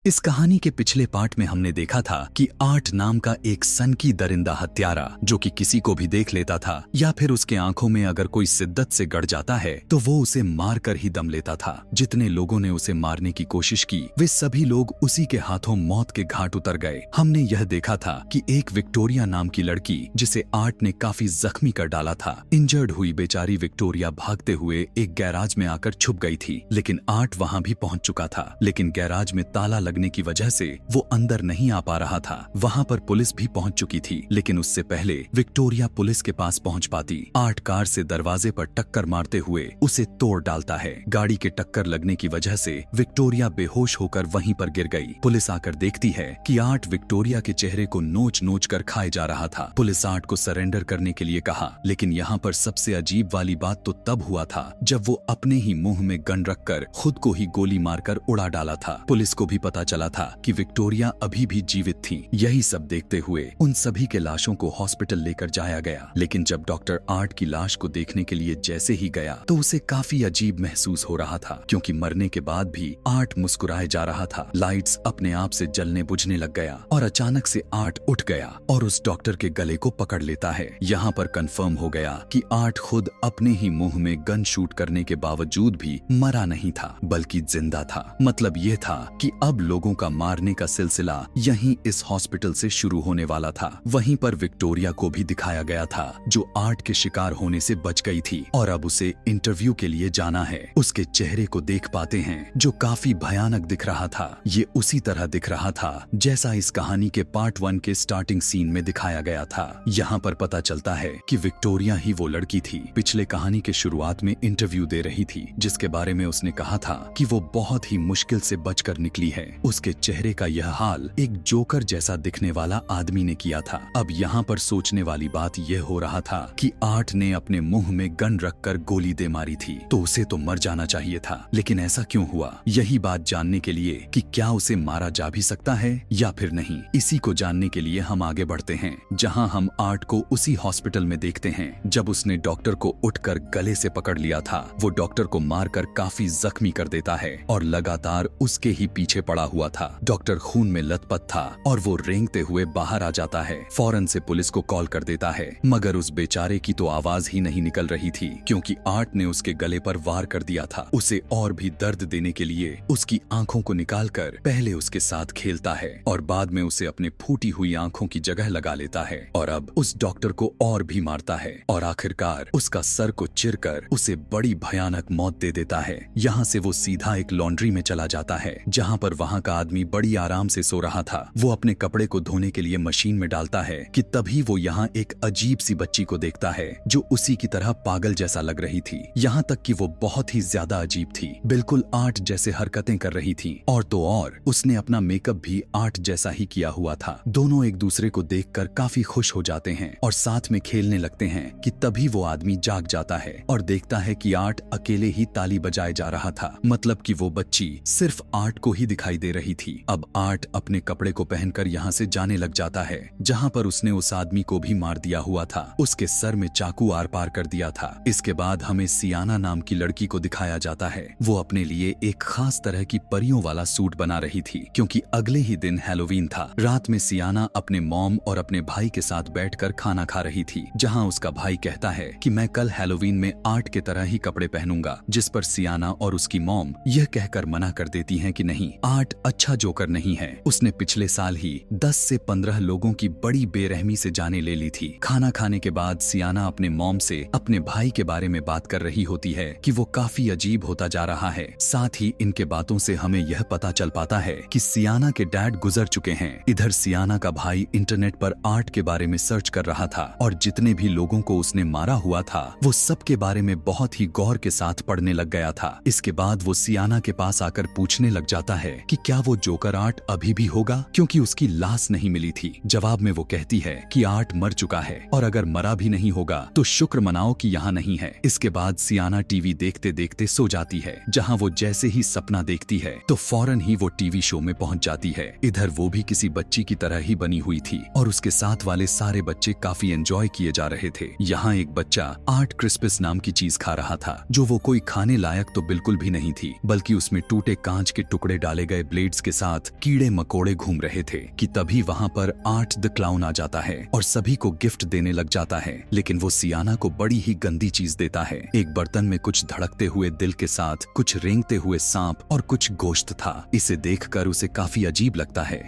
इस कहानी के पिछले पार्ट में हमने देखा था कि आर्ट नाम का एक सनकी दरिंदा हत्यारा जो कि किसी को भी देख लेता था या फिर उसके आंखों में अगर कोई शिद्दत से गड़ जाता है तो वो उसे मार कर ही दम लेता था। जितने लोगों ने उसे मारने की कोशिश की वे सभी लोग उसी के हाथों मौत के घाट उतर गए। हमने यह देखा था कि एक विक्टोरिया नाम की लड़की जिसे आर्ट ने काफी जख्मी कर डाला था, इंजर्ड हुई बेचारी विक्टोरिया भागते हुए एक गैराज में आकर छुप गई थी, लेकिन आर्ट वहां भी पहुंच चुका था। लेकिन गैराज में ताला लगने की वजह से वो अंदर नहीं आ पा रहा था। वहां पर पुलिस भी पहुंच चुकी थी, लेकिन उससे पहले विक्टोरिया पुलिस के पास पहुंच पाती। आर्ट कार से दरवाजे पर टक्कर मारते हुए उसे तोड़ डालता है। गाड़ी के टक्कर लगने की वजह से विक्टोरिया बेहोश होकर वहीं पर गिर गई। पुलिस आकर देखती है कि आर्ट विक्टोरिया के चेहरे को नोच नोच कर खाए जा रहा था। पुलिस आर्ट को सरेंडर करने के लिए कहा, लेकिन यहाँ पर सबसे अजीब वाली बात तो तब हुआ था जब वो अपने ही मुंह में गन रखकर खुद को ही गोली मारकर उड़ा डाला था। पुलिस को भी पता चला था कि विक्टोरिया अभी भी जीवित थी। यही सब देखते हुए उन सभी के लाशों को हॉस्पिटल लेकर जाया गया, लेकिन जब डॉक्टर आर्ट की लाश को देखने के लिए जैसे ही गया तो उसे काफी अजीब महसूस हो रहा था, क्योंकि मरने के बाद भी आर्ट मुस्कुराए जा रहा था। लाइट्स अपने आप से जलने बुझने लग गया और अचानक से आर्ट उठ गया और उस डॉक्टर के गले को पकड़ लेता है। यहाँ पर कंफर्म हो गया कि आर्ट खुद अपने ही मुंह में गन शूट करने के बावजूद भी मरा नहीं था, बल्कि जिंदा था। मतलब ये था कि अब लोगों का मारने का सिलसिला यहीं इस हॉस्पिटल से शुरू होने वाला था। वहीं पर विक्टोरिया को भी दिखाया गया था जो आर्ट के शिकार होने से बच गई थी और अब उसे इंटरव्यू के लिए जाना है। उसके चेहरे को देख पाते हैं जो काफी भयानक दिख रहा था। ये उसी तरह दिख रहा था जैसा इस कहानी के पार्ट 1 के स्टार्टिंग सीन में दिखाया गया था। यहाँ पर पता चलता है कि विक्टोरिया ही वो लड़की थी पिछले कहानी के शुरुआत में इंटरव्यू दे रही थी, जिसके बारे में उसने कहा था कि वो बहुत ही मुश्किल से बचकर निकली है। उसके चेहरे का यह हाल एक जोकर जैसा दिखने वाला आदमी ने किया था। अब यहाँ पर सोचने वाली बात यह हो रहा था कि आर्ट ने अपने मुंह में गन रखकर गोली दे मारी थी तो उसे तो मर जाना चाहिए था, लेकिन ऐसा क्यों हुआ? यही बात जानने के लिए कि क्या उसे मारा जा भी सकता है या फिर नहीं, इसी को जानने के लिए हम आगे बढ़ते हैं, जहाँ हम आर्ट को उसी हॉस्पिटल में देखते हैं जब उसने डॉक्टर को उठकर गले से पकड़ लिया था। वो डॉक्टर को मारकर काफी जख्मी कर देता है और लगातार उसके ही पीछे पड़ा हुआ था। डॉक्टर खून में लथपथ था और वो रेंगते हुए बाहर आ जाता है। फौरन से पुलिस को कॉल कर देता है, मगर उस बेचारे की तो आवाज ही नहीं निकल रही थी, क्योंकि आर्ट ने उसके गले पर वार कर दिया था। उसे और भी दर्द देने के लिए उसकी आंखों को निकालकर पहले उसके साथ खेलता है और बाद में उसे अपने फूटी हुई आंखों की जगह लगा लेता है और अब उस डॉक्टर को और भी मारता है और आखिरकार उसका सर को चिरकर उसे बड़ी भयानक मौत दे देता है। यहाँ से वो सीधा एक लॉन्ड्री में चला जाता है, जहाँ पर वहाँ का आदमी बड़ी आराम से सो रहा था। वो अपने कपड़े को धोने के लिए मशीन में डालता है कि तभी वो यहाँ एक अजीब सी बच्ची को देखता है जो उसी की तरह पागल जैसा लग रही थी। यहाँ तक कि वो बहुत ही ज्यादा अजीब थी, बिल्कुल आर्ट जैसे हरकतें कर रही थी और तो और उसने अपना मेकअप भी आर्ट जैसा ही किया हुआ था। दोनों एक दूसरे को देखकर काफी खुश हो जाते हैं और साथ में खेलने लगते हैं कि तभी वो आदमी जाग जाता है और देखता है कि आर्ट अकेले ही ताली बजाए जा रहा था। मतलब कि वो बच्ची सिर्फ आर्ट को ही दिखाई दे रही थी। अब आर्ट अपने कपड़े को पहनकर यहाँ से जाने लग जाता है जहाँ पर उसने उस आदमी को भी मार दिया हुआ था। उसके सर में चाकू आर पार कर दिया था। इसके बाद हमें सियाना नाम की लड़की को दिखाया जाता है। वो अपने लिए एक खास तरह की परियों वाला सूट बना रही थी, क्योंकि अगले ही दिन हैलोवीन था। रात में सियाना अपने मॉम और अपने भाई के साथ बैठकर खाना खा रही थी, जहाँ उसका भाई कहता है कि मैं कल हैलोवीन में आर्ट के तरह ही कपड़े पहनूंगा, जिस पर सियाना और उसकी मॉम यह कहकर मना कर देती हैं कि नहीं, आर्ट अच्छा जोकर नहीं है। उसने पिछले साल ही 10 से 15 लोगों की बड़ी बेरहमी से जाने ले ली थी। खाना खाने के बाद सियाना अपने मॉम से अपने भाई के बारे में बात कर रही होती है कि वो काफी अजीब होता जा रहा है। साथ ही इनके बातों से हमें यह पता चल पाता है कि सियाना के डैड गुजर चुके हैं। इधर सियाना का भाई इंटरनेट पर आर्ट के बारे में सर्च कर रहा था और जितने भी लोगों को उसने मारा हुआ था वो सब के बारे में बहुत ही गौर के साथ पढ़ने लग गया था। इसके बाद वो सियाना के पास आकर पूछने लग जाता है कि क्या वो जोकर आर्ट अभी भी होगा, क्योंकि उसकी लाश नहीं मिली थी। जवाब में वो कहती है कि आर्ट मर चुका है और अगर मरा भी नहीं होगा तो शुक्र मनाओ कि यहाँ नहीं है। इसके बाद सियाना टीवी देखते देखते सो जाती है, जहाँ वो जैसे ही सपना देखती है तो फौरन ही वो टीवी शो में पहुँच जाती है। इधर वो भी किसी बच्ची की तरह ही बनी हुई थी और उसके साथ वाले सारे बच्चे काफी एंजॉय किए जा रहे थे। यहाँ एक बच्चा आर्ट क्रिस्पस नाम की चीज खा रहा था, जो वो कोई खाने लायक तो बिल्कुल भी नहीं थी, बल्कि उसमें टूटे कांच के टुकड़े डाले गए ब्लेड्स के साथ कीड़े मकोड़े घूम रहे थे कि तभी वहाँ पर आर्ट द क्लाउन आ जाता है और सभी को गिफ्ट देने लग जाता है। लेकिन वो सियाना को बड़ी ही गंदी चीज देता है। एक बर्तन में कुछ धड़कते हुए दिल के साथ कुछ रेंगते हुए सांप और कुछ गोश्त था। इसे देखकर उसे काफी अजीब लगता है।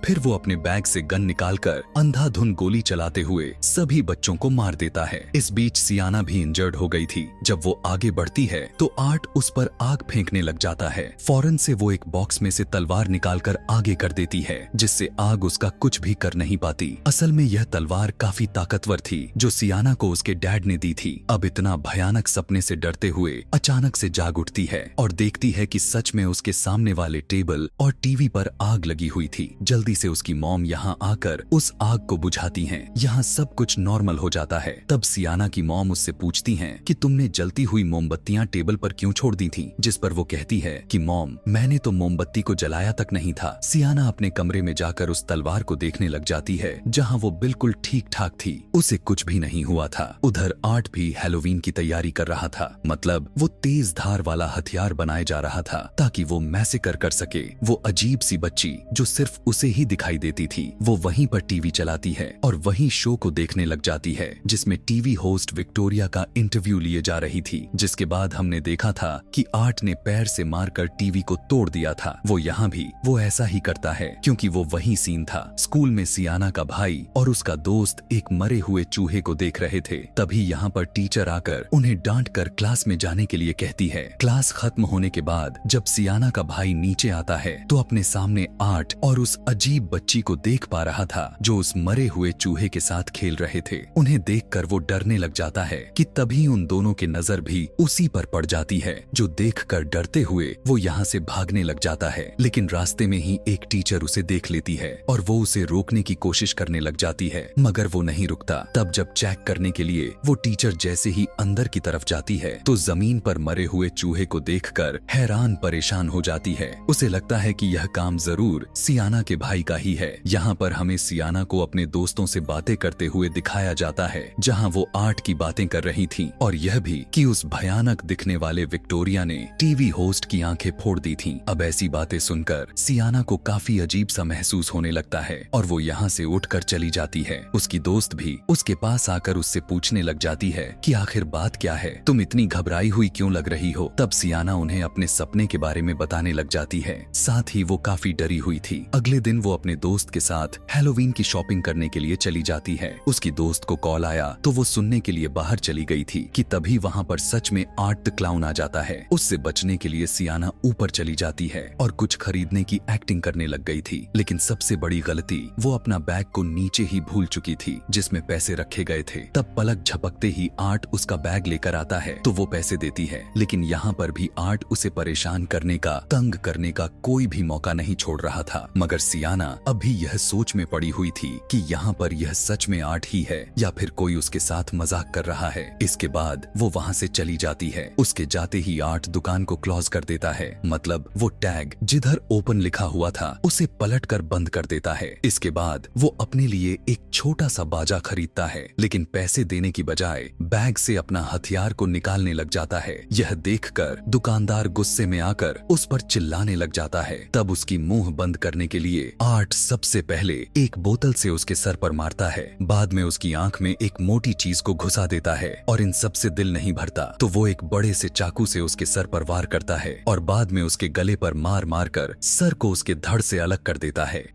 फिर वो अपने बैग से गन निकालकर अंधाधुन गोली चलाते हुए सभी बच्चों को मार देता है। इस बीच सियाना भी इंजर्ड हो गई थी। जब वो आगे बढ़ती है तो आर्ट उस पर आग फेंकने लग जाता है। फौरन से वो एक बॉक्स में से तलवार निकालकर आगे कर देती है, जिससे आग उसका कुछ भी कर नहीं पाती। असल में यह तलवार काफी ताकतवर थी जो सियाना को उसके डैड ने दी थी। अब इतना भयानक सपने से डरते हुए अचानक से जाग उठती है और देखती है कि सच में उसके सामने वाले टेबल और टीवी पर आग लगी हुई थी। जल्दी से उसकी मॉम यहाँ आकर उस आग को बुझाती हैं। यहाँ सब कुछ नॉर्मल हो जाता है। तब सियाना की मॉम उससे पूछती हैं कि तुमने जलती हुई मोमबत्तियां टेबल पर क्यों छोड़ दी थी, जिस पर वो कहती है कि मॉम, मैंने तो मोमबत्ती को जलाया तक नहीं था। सियाना अपने कमरे में जाकर उस तलवार को देखने लग जाती है जहाँ वो बिल्कुल ठीक ठाक थी, उसे कुछ भी नहीं हुआ था। उधर आर्ट भी हैलोवीन की तैयारी कर रहा था, मतलब वो तेज धार वाला हथियार बनाए जा रहा था ताकि वो मैसेकर कर सके। वो अजीब सी बच्ची जो सिर्फ उसे ही दिखाई देती थी, वो वहीं पर टीवी चलाती है और वहीं शो को देखने लग जाती है जिसमें टीवी होस्ट विक्टोरिया का इंटरव्यू लिए जा रही थी। जिसके बाद हमने देखा था कि आर्ट ने पैर से मारकर टीवी को तोड़ दिया था। वो यहाँ भी वो ऐसा ही करता है क्योंकि वो वही सीन था। स्कूल में सियाना का भाई और उसका दोस्त एक मरे हुए चूहे को देख रहे थे। तभी यहाँ पर टीचर आकर उन्हें डांट कर क्लास में जाने के लिए कहती है। क्लास खत्म होने के बाद जब सियाना का भाई नीचे आता है तो अपने सामने आर्ट और उस अजीब बच्ची को देख पा रहा था जो उस मरे हुए चूहे के साथ खेल रहे थे। उन्हें देखकर वो डरने लग जाता है कि तभी उन दोनों की नजर भी उसी पर पड़ जाती है, जो देखकर डरते हुए वो यहाँ से भागने लग जाता है। लेकिन रास्ते में ही एक टीचर उसे देख लेती है और वो उसे रोकने की कोशिश करने लग जाती है, मगर वो नहीं रुकता। तब जब चेक करने के लिए वो टीचर जैसे ही अंदर की तरफ जाती है तो जमीन पर मरे हुए चूहे को देखकर हैरान परेशान हो जाती है। उसे लगता है कि यह काम जरूर सियाना के भाई का ही है। यहाँ पर हमें सियाना को अपने दोस्तों से बातें करते हुए दिखाया जाता है जहाँ वो आर्ट की बातें कर रही थी और यह भी कि उस भयानक दिखने वाले विक्टोरिया ने टीवी होस्ट की आंखें फोड़ दी थीं। अब ऐसी बातें सुनकर सियाना को काफी अजीब सा महसूस होने लगता है और वो यहाँ से उठकर चली जाती है। उसकी दोस्त भी उसके पास आकर उससे पूछने लग जाती है कि आखिर बात क्या है, तुम इतनी घबराई हुई क्यों लग रही हो। तब सियाना उन्हें अपने सपने के बारे में बताने लग जाती है, साथ ही वो काफी डरी हुई थी। अगले दिन वो अपने दोस्त के साथ हैलोवीन की शॉपिंग करने के लिए चली जाती है। उसकी दोस्त को कॉल आया तो वो सुनने के लिए बाहर चली गई थी कि तभी वहाँ पर सच में आर्ट द क्लाउन आ जाता है। उससे बचने के लिए सियाना ऊपर चली जाती है और कुछ खरीदने की एक्टिंग करने लग गई थी। लेकिन सबसे बड़ी गलती, वो अपना बैग को नीचे ही भूल चुकी थी जिसमें पैसे रखे गए थे। तब पलक झपकते ही आर्ट उसका बैग लेकर आता है तो वो पैसे देती है, लेकिन यहाँ पर भी आर्ट उसे परेशान करने का, तंग करने का कोई भी मौका नहीं छोड़ रहा था। मगर सियाना अभी यह सोच में पड़ी हुई थी कि यहाँ पर यह सच में आर्ट ही है या फिर कोई उसके साथ मजाक कर रहा है। इसके बाद वो वहाँ से चली जाती है। उसके जाते ही आर्ट दुकान को क्लोज कर देता है, मतलब वो टैग जिधर ओपन लिखा हुआ था उसे पलटकर बंद कर देता है। इसके बाद वो अपने लिए एक छोटा सा बाजा खरीदता है, लेकिन पैसे देने की बजाय बैग से अपना हथियार को निकालने लग जाता है। यह देखकर दुकानदार गुस्से में आकर उस पर चिल्लाने लग जाता है। तब उसकी मुंह बंद करने के लिए आर्ट सबसे पहले एक बोतल से उसके सर पर मारता है, बाद में उसकी आंख में एक मोटी चीज को घुसा देता है और इन सब से दिल नहीं भरता तो वो एक बड़े से चाकू से उसके सर पर वार करता है और बाद में उसके गले पर मार मार कर सर को उसके धड़ से अलग कर देता है।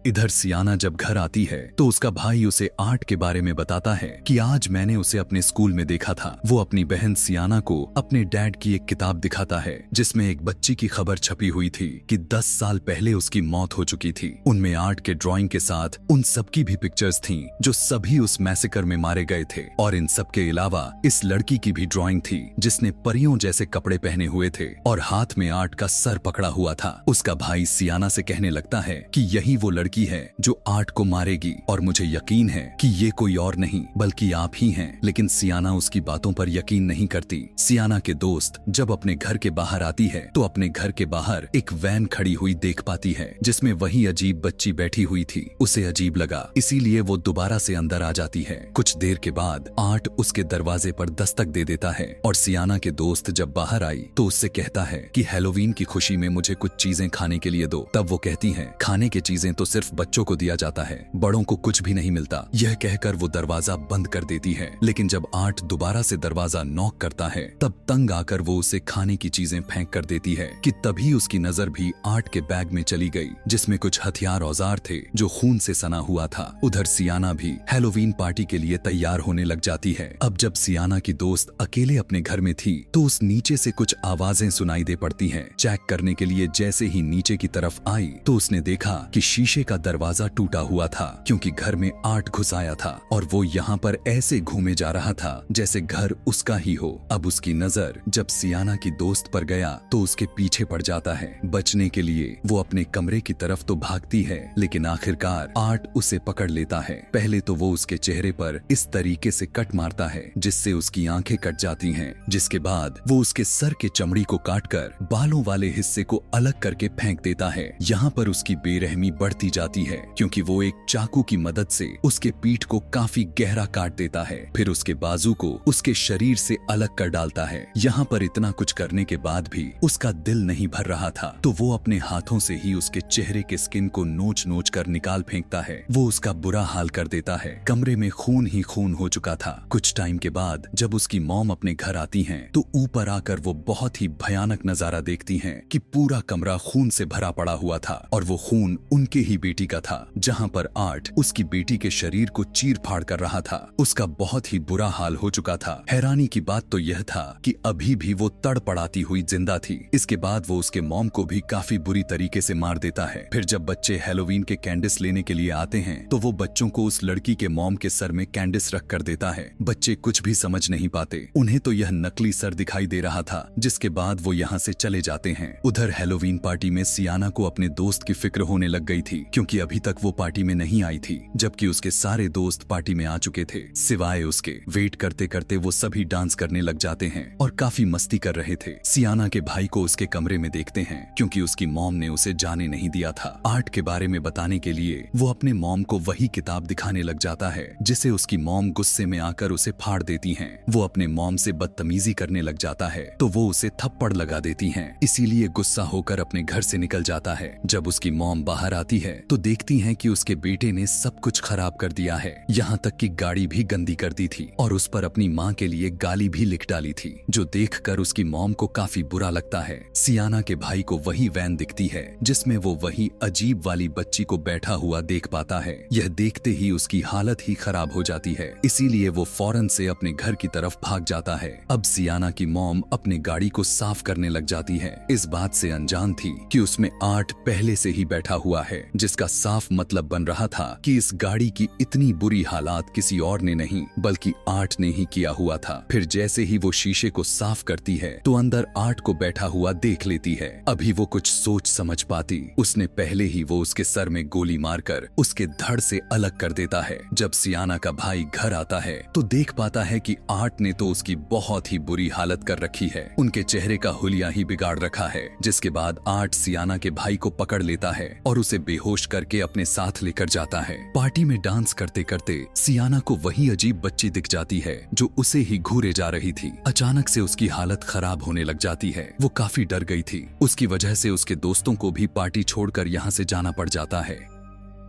इधर सियाना जब घर आती है तो उसका भाई उसे आर्ट के बारे में बताता है कि आज मैंने उसे अपने स्कूल में देखा था। वो अपनी बहन सियाना को अपने डैड की एक किताब दिखाता है जिसमें एक बच्ची की खबर छपी हुई थी कि 10 साल पहले उसकी मौत हो चुकी थी। उनमें आर्ट के ड्राइंग के साथ उन सबकी भी पिक्चर्स थीं जो सभी उस मैसेकर में मारे गए थे, और इन सब के अलावा इस लड़की की भी ड्राइंग थी जिसने परियों जैसे कपड़े पहने हुए थे और हाथ में आर्ट का सर पकड़ा हुआ था। उसका भाई सियाना से कहने लगता है कि यही वो लड़की लड़की है जो आर्ट को मारेगी और मुझे यकीन है कि ये कोई और नहीं बल्कि आप ही हैं। लेकिन सियाना उसकी बातों पर यकीन नहीं करती। सियाना के दोस्त जब अपने घर के बाहर आती है तो अपने घर के बाहर एक वैन खड़ी हुई देख पाती है जिसमें वही अजीब बच्ची बैठी हुई थी। उसे अजीब लगा, इसीलिए वो दोबारा से अंदर आ जाती है। कुछ देर के बाद आर्ट उसके दरवाजे पर दस्तक दे देता है और सियाना के दोस्त जब बाहर आई तो उससे कहता है कि हैलोवीन की खुशी में मुझे कुछ चीजें खाने के लिए दो। तब वो कहती है, खाने की चीजें तो सिर्फ बच्चों को दिया जाता है, बड़ों को कुछ भी नहीं मिलता। यह कहकर वो दरवाजा बंद कर देती है। लेकिन जब आर्ट दोबारा से दरवाजा नॉक करता है तब तंग आकर वो उसे खाने की चीजें फेंक कर देती है कि तभी उसकी नजर भी आर्ट के बैग में चली गई जिसमें कुछ हथियार औजार थे जो खून से सना हुआ था। उधर सियाना भी हैलोवीन पार्टी के लिए तैयार होने लग जाती है। अब जब सियाना की दोस्त अकेले अपने घर में थी तो उस नीचे से कुछ आवाजें सुनाई दे पड़ती हैं। चेक करने के लिए जैसे ही नीचे की तरफ आई तो उसने देखा कि शीशे का दरवाजा टूटा हुआ था क्योंकि घर में आर्ट घुस आया था और वो यहाँ पर ऐसे घूमे जा रहा था जैसे घर उसका ही हो। अब उसकी नजर जब सियाना की दोस्त पर गया तो उसके पीछे पड़ जाता है। बचने के लिए वो अपने कमरे की तरफ तो भागती है लेकिन आखिरकार आर्ट उसे पकड़ लेता है। पहले तो वो उसके चेहरे पर इस तरीके से कट मारता है जिससे उसकी आंखें कट जाती हैं। जिसके बाद वो उसके सर के चमड़ी को काटकर बालों वाले हिस्से को अलग करके फेंक देता है। यहाँ पर उसकी बेरहमी बढ़ती जाती है क्योंकि वो एक चाकू की मदद से उसके पीठ को काफी गहरा काट देता है। फिर उसके बाजू को उसके शरीर से अलग कर डालता है। यहाँ पर इतना कुछ करने के बाद भी उसका दिल नहीं भर रहा था तो वो अपने हाथों से ही उसके चेहरे के स्किन को नोच नोच कर निकाल फेंकता है। वो उसका बुरा हाल कर देता है। कमरे में खून ही खून हो चुका था। कुछ टाइम के बाद जब उसकी मॉम अपने घर आती हैं तो ऊपर आकर वो बहुत ही भयानक नजारा देखती हैं कि पूरा कमरा खून से भरा पड़ा हुआ था और वो खून उनके ही बेटी का था। जहाँ पर आर्ट उसकी बेटी के शरीर को चीर फाड़ कर रहा था। उसका बहुत ही बुरा हाल हो चुका था। हैरानी की बात तो यह था कि अभी भी वो तड़पड़ाती हुई जिंदा थी। इसके बाद वो उसके मॉम को भी काफी बुरी तरीके से मार देता है। फिर जब बच्चे हैलोवीन के कैंडिस लेने के लिए आते हैं तो वो बच्चों को उस लड़की के मॉम के सर में कैंडिस रख कर देता है। बच्चे कुछ भी समझ नहीं पाते, उन्हें तो यह नकली सर दिखाई दे रहा था। जिसके बाद वो यहाँ से चले जाते हैं। उधर हैलोवीन पार्टी में सियाना को अपने दोस्त की फिक्र होने लग गई थी क्योंकि अभी तक वो पार्टी में नहीं आई थी जबकि उसके सारे दोस्त पार्टी में आ चुके थे सिवाय उसके। वेट करते करते वो सभी डांस करने लग जाते हैं और काफी मस्ती कर रहे थे। सियाना के भाई को उसके कमरे में देखते हैं क्योंकि उसकी मॉम ने उसे जाने नहीं दिया था। आर्ट के बारे में बताने के लिए वो अपने मॉम को वही किताब दिखाने लग जाता है जिसे उसकी मॉम गुस्से में आकर उसे फाड़ देती हैं। वो अपने मॉम से बदतमीजी करने लग जाता है तो वो उसे थप्पड़ लगा देती हैं। इसीलिए गुस्सा होकर अपने घर से निकल जाता है। जब उसकी मॉम बाहर आती है तो देखती हैं कि उसके बेटे ने सब कुछ खराब कर दिया है, यहाँ तक कि गाड़ी भी गंदी कर दी थी और उस पर अपनी माँ के लिए गाली भी लिख डाली थी जो देखकर उसकी मॉम को काफी बुरा लगता है। सियाना के भाई को वही वैन दिखती है जिसमें वो वही अजीब वाली बच्ची को बैठा हुआ देख पाता है। यह देखते ही उसकी हालत ही खराब हो जाती है, इसीलिए वो फौरन से अपने घर की तरफ भाग जाता है। अब सियाना की मॉम अपनी गाड़ी को साफ करने लग जाती है। इस बात से अनजान थी कि उसमें आर्ट पहले से ही बैठा हुआ है जिसका साफ मतलब बन रहा था कि इस गाड़ी की इतनी बुरी हालात किसी और ने नहीं बल्कि आर्ट ने ही किया हुआ था। फिर जैसे ही वो शीशे को साफ करती है तो अंदर आर्ट को बैठा हुआ देख लेती है। अभी वो कुछ सोच समझ पाती उसने पहले ही वो उसके सर में गोली मारकर उसके धड़ से अलग कर देता है। जब सियाना का भाई घर आता है तो देख पाता है कि आर्ट ने तो उसकी बहुत ही बुरी हालत कर रखी है, उनके चेहरे का हुलिया ही बिगाड़ रखा है। जिसके बाद आर्ट सियाना के भाई को पकड़ लेता है और उसे बेहोश करके अपने साथ लेकर जाता है। पार्टी में डांस करते करते सियाना को वही अजीब बच्ची दिख जाती है जो उसे ही घूरे जा रही थी। अचानक से उसकी हालत खराब होने लग जाती है। वो काफी डर गई थी। उसकी वजह से उसके दोस्तों को भी पार्टी छोड़कर यहाँ से जाना पड़ जाता है।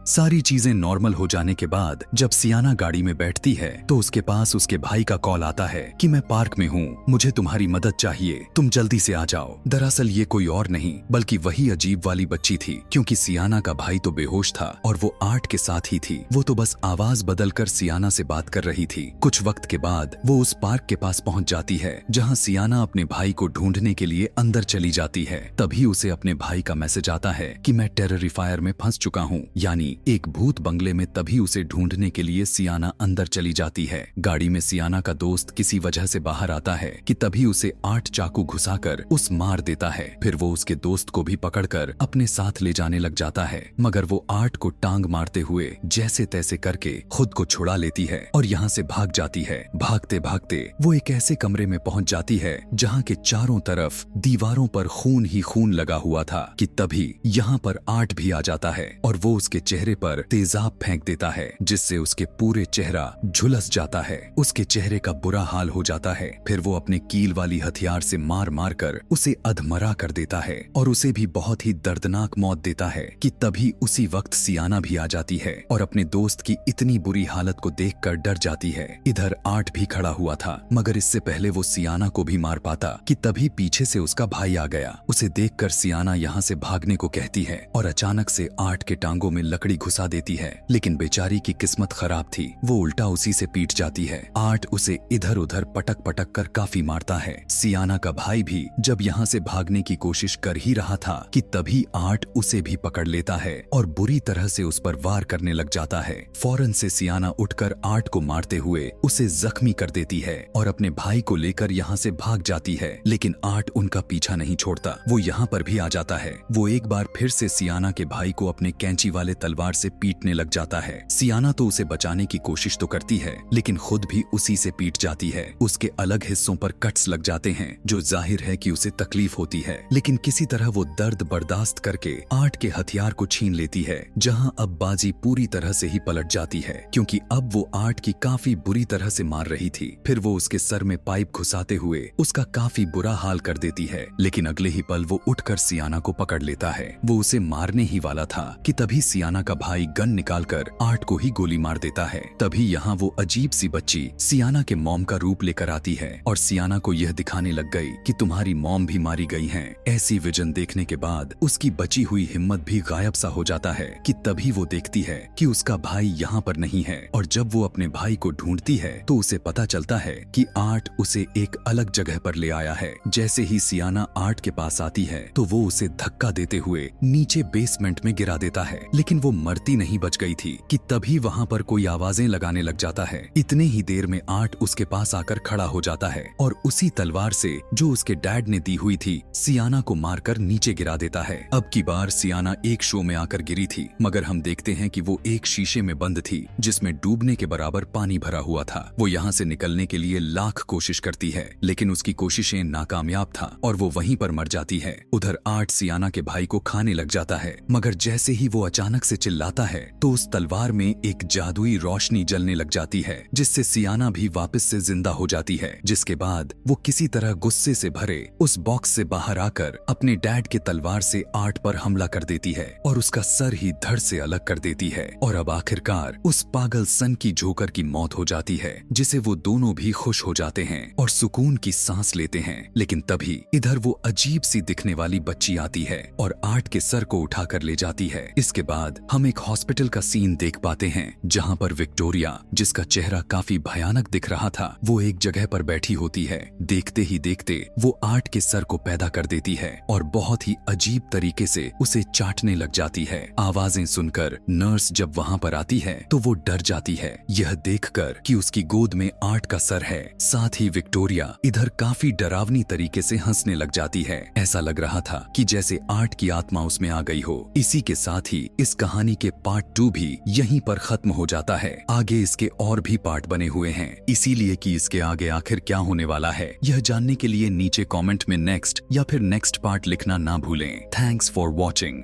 सारी चीजें नॉर्मल हो जाने के बाद जब सियाना गाड़ी में बैठती है तो उसके पास उसके भाई का कॉल आता है कि मैं पार्क में हूँ, मुझे तुम्हारी मदद चाहिए, तुम जल्दी से आ जाओ। दरअसल ये कोई और नहीं बल्कि वही अजीब वाली बच्ची थी क्योंकि सियाना का भाई तो बेहोश था और वो आर्ट के साथ ही थी। वो तो बस आवाज बदलकर सियाना से बात कर रही थी। कुछ वक्त के बाद वो उस पार्क के पास पहुँच जाती है जहाँ सियाना अपने भाई को ढूंढने के लिए अंदर चली जाती है। तभी उसे अपने भाई का मैसेज आता है कि मैं टेररिफायर में फंस चुका हूँ, यानी नहीं एक भूत बंगले में। तभी उसे ढूंढने के लिए सियाना अंदर चली जाती है। गाड़ी में सियाना का दोस्त किसी वजह से बाहर आता है कि तभी उसे 8 चाकू घुसाकर उस मार देता है। फिर वो उसके दोस्त को भी पकड़कर अपने साथ ले जाने लग जाता है, मगर वो 8 को टांग मारते हुए जैसे तैसे करके खुद को छुड़ा लेती है और यहाँ से भाग जाती है। भागते भागते वो एक ऐसे कमरे में पहुंच जाती है जहाँ के चारों तरफ दीवारों पर खून ही खून लगा हुआ था कि तभी यहाँ पर 8 भी आ जाता है और वो उसके चेहरे पर तेजाब फेंक देता है, जिससे उसके पूरे चेहरा झुलस जाता है। उसके चेहरे का बुरा हाल हो जाता है। फिर वो अपने कील वाली हथियार से मार मार कर उसे अधमरा कर देता है और उसे भी बहुत ही दर्दनाक मौत देता है कि तभी उसी वक्त सियाना भी आ जाती है और अपने दोस्त की इतनी बुरी हालत को देखकर डर जाती है। इधर 8 भी खड़ा हुआ था, मगर इससे पहले वो सियाना को भी मार पाता कि तभी पीछे से उसका भाई आ गया। उसे देखकर सियाना यहाँ से भागने को कहती है और अचानक से 8 के टांगों में लकड़ी घुसा देती है, लेकिन बेचारी की किस्मत खराब थी, वो उल्टा उसी से पीट जाती है। 8 उसे इधर उधर पटक पटक कर काफी मारता है। सियाना का भाई भी जब यहाँ से भागने की कोशिश कर ही रहा था कि तभी 8 उसे भी पकड़ लेता है और बुरी तरह से उस पर वार करने लग जाता है। फौरन से सियाना उठकर 8 को मारते हुए उसे जख्मी कर देती है और अपने भाई को लेकर यहाँ से भाग जाती है, लेकिन 8 उनका पीछा नहीं छोड़ता। वो यहाँ पर भी आ जाता है। वो एक बार फिर से सियाना के भाई को अपने कैंची वाले तलवार से पीटने लग जाता है। सियाना तो उसे बचाने की कोशिश तो करती है, लेकिन खुद भी उसी से पीट जाती है। उसके अलग हिस्सों पर कट्स लग जाते हैं, जो जाहिर है कि उसे तकलीफ होती है, लेकिन किसी तरह वो दर्द बर्दाश्त करके 8 के हथियार को छीन लेती है, जहां अब बाजी पूरी तरह से ही पलट जाती है, क्योंकि अब वो 8 की काफी बुरी तरह से मार रही थी। फिर वो उसके सर में पाइप घुसाते हुए उसका काफी बुरा हाल कर देती है, लेकिन अगले ही पल वो उठकर सियाना को पकड़ लेता है। वो उसे मारने ही वाला था कि तभी सियाना का भाई गन निकालकर 8 को ही गोली मार देता है। तभी यहाँ वो अजीब सी बच्ची सियाना के मॉम का रूप लेकर आती है और सियाना को यह दिखाने लग गई कि तुम्हारी मॉम भी मारी गई हैं। ऐसी विजन देखने के बाद उसकी बची हुई हिम्मत भी गायब सा हो जाता है कि तभी वो देखती है कि उसका भाई यहाँ पर नहीं है, और जब वो अपने भाई को ढूंढती है तो उसे पता चलता है कि 8 उसे एक अलग जगह पर ले आया है। जैसे ही सियाना 8 के पास आती है तो वो उसे धक्का देते हुए नीचे बेसमेंट में गिरा देता है, लेकिन वो मरती नहीं बच गई थी कि तभी वहाँ पर कोई आवाजें लगाने लग जाता है। इतने ही देर में 8 उसके पास आकर खड़ा हो जाता है और उसी तलवार से जो उसके डैड ने दी हुई थी सियाना को मारकर नीचे गिरा देता है। अब की बार सियाना एक शो में आकर गिरी थी, मगर हम देखते हैं कि वो एक शीशे में बंद थी जिसमें डूबने के बराबर पानी भरा हुआ था। वो यहाँ से निकलने के लिए लाख कोशिश करती है, लेकिन उसकी कोशिशें नाकामयाब था और वो वहीं पर मर जाती है। उधर 8 सियाना के भाई को खाने लग जाता है, मगर जैसे ही वो अचानक से चिल्लाता है तो उस तलवार में एक जादुई रोशनी जलने लग जाती है, जिससे सियाना भी वापस से जिंदा हो जाती है। जिसके बाद वो किसी तरह गुस्से से भरे उस बॉक्स से बाहर आकर अपने डैड के तलवार से 8 पर हमला कर देती है और उसका सर ही धड़ से अलग कर देती है। और अब आखिरकार उस पागल सन की जोकर की मौत हो जाती है, जिसे वो दोनों भी खुश हो जाते हैं और सुकून की सांस लेते हैं। लेकिन तभी इधर वो अजीब सी दिखने वाली बच्ची आती है और 8 के सर को उठाकर ले जाती है। इसके बाद हम एक हॉस्पिटल का सीन देख पाते हैं, जहाँ पर विक्टोरिया, जिसका चेहरा काफी भयानक दिख रहा था, वो एक जगह पर बैठी होती है। देखते ही देखते वो 8 के सर को पैदा कर देती है और बहुत ही अजीब तरीके से उसे चाटने लग जाती है। आवाजें सुनकर नर्स जब वहाँ पर आती है तो वो डर जाती है, यह देखकर कि उसकी गोद में 8 का सर है। साथ ही विक्टोरिया इधर काफी डरावनी तरीके से हंसने लग जाती है। ऐसा लग रहा था कि जैसे 8 की आत्मा उसमें आ गई हो। इसी के साथ ही इस कहानी के पार्ट 2 भी यहीं पर खत्म हो जाता है। आगे इसके और भी पार्ट बने हुए हैं, इसीलिए कि इसके आगे आखिर क्या होने वाला है यह जानने के लिए नीचे कमेंट में नेक्स्ट या फिर नेक्स्ट पार्ट लिखना ना भूलें। Thanks for watching.